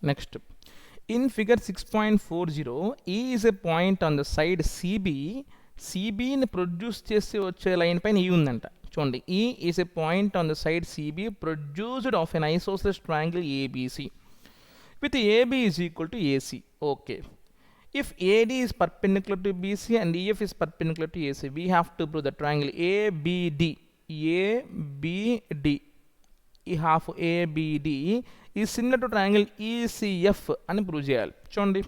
Next, in figure 6.40, E is a point on the side CB. CB ని produce చేసి వచ్చే line పైన E ఉందంట. చూడండి, E is a point on the side CB produced of an isosceles triangle ABC with AB is equal to AC. Okay. If AD is perpendicular to BC and EF is perpendicular to AC, we have to prove the triangle ABD. Half ABD is similar to triangle ECF అని prove చేయాలి. చూడండి,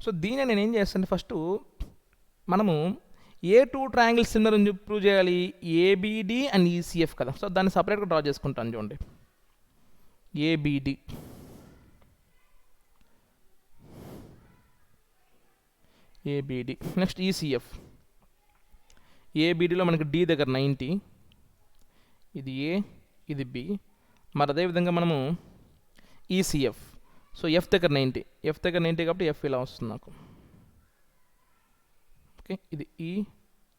so దీన్ని నేను ఏం చేస్తాను, first మనము ఏ two triangle similar అని prove చేయాలి, ఏబిడి అండ్ ఈసీఎఫ్ కదా. సో దాన్ని సపరేట్గా డ్రా చేసుకుంటాను. చూడండి, ఏబిడి నెక్స్ట్ ఈసీఎఫ్. ఏబిడిలో మనకి డి దగ్గర 90, ఇది ఏ, ఇది బి. మరి అదేవిధంగా మనము ఈసీఎఫ్, సో ఎఫ్ దగ్గర 90 కాబట్టి ఎఫ్ ఇలా వస్తుంది నాకు. ఓకే, ఇది ఈ,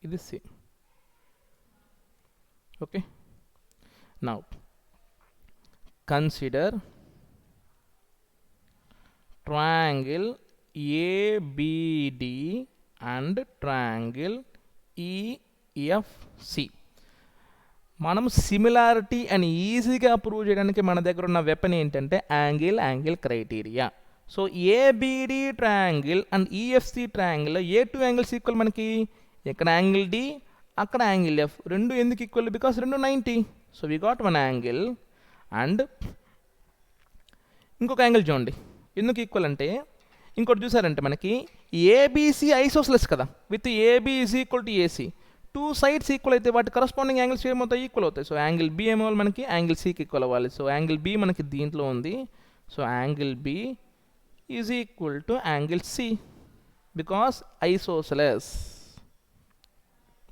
ఇది C. Okay, now consider triangle ABD and triangle EFC. మనం సిమిలారిటీ అని ఈజీగా ప్రూవ్ చేయడానికి మన దగ్గర ఉన్న వెపన్ ఏంటంటే angle criteria. So ABD triangle and EFC triangle ఏ టూ యాంగిల్స్ ఈక్వల్ మనకి, ఇక్కడ యాంగిల్ డి, అక్కడ యాంగిల్ ఎఫ్, రెండు ఎందుకు ఈక్వల్, బికాస్ రెండు 90. So we got one angle. And ఇంకొక యాంగిల్ చూడండి, ఎందుకు ఈక్వల్ అంటే, ఇంకోటి చూసారంటే మనకి ఏబిసి ఐసోసెలస్ కదా, with AB is equal to AC. Two sides equal అయితే వాటి కరస్పాండింగ్ యాంగిల్స్ ఏమవుతాయి, ఈక్వల్ అవుతాయి. సో యాంగిల్ బి ఏమవ్వాలి మనకి, యాంగిల్ సికి ఈక్వల్ అవ్వాలి. సో యాంగిల్ బి మనకి దీంట్లో ఉంది. So angle B is equal to angle C because isosceles.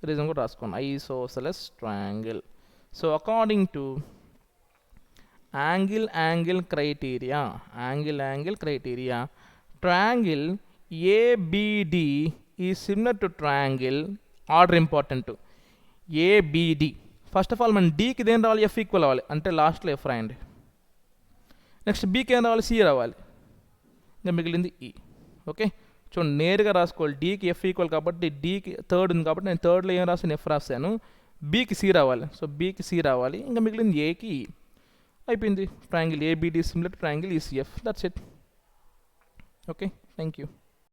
Reason కూడా రాసుకోండి, isosceles triangle. So according to angle criteria, triangle ABD is similar to triangle, order important, ABD. First of all మన డీకి దేని రావాలి, F equal అవ్వాలి, అంటే లాస్ట్లో F రాయండి. నెక్స్ట్ బీకి ఏం రావాలి, సి రావాలి, ఇంకా మిగిలింది ఈ. ఓకే, చూడండి నేరుగా రాసుకోవాలి. డీకి ఎఫ్ ఈక్వల్ కాబట్టి, డీకి థర్డ్ ఉంది కాబట్టి నేను థర్డ్లో ఏం రాసాను, ఎఫ్ రాశాను. బీకి సి రావాలి, సో బీకి సి రావాలి, ఇంకా మిగిలింది ఏకి ఈ. అయిపోయింది. Triangle ABD similar to triangle ECF. That's it. Okay, thank you.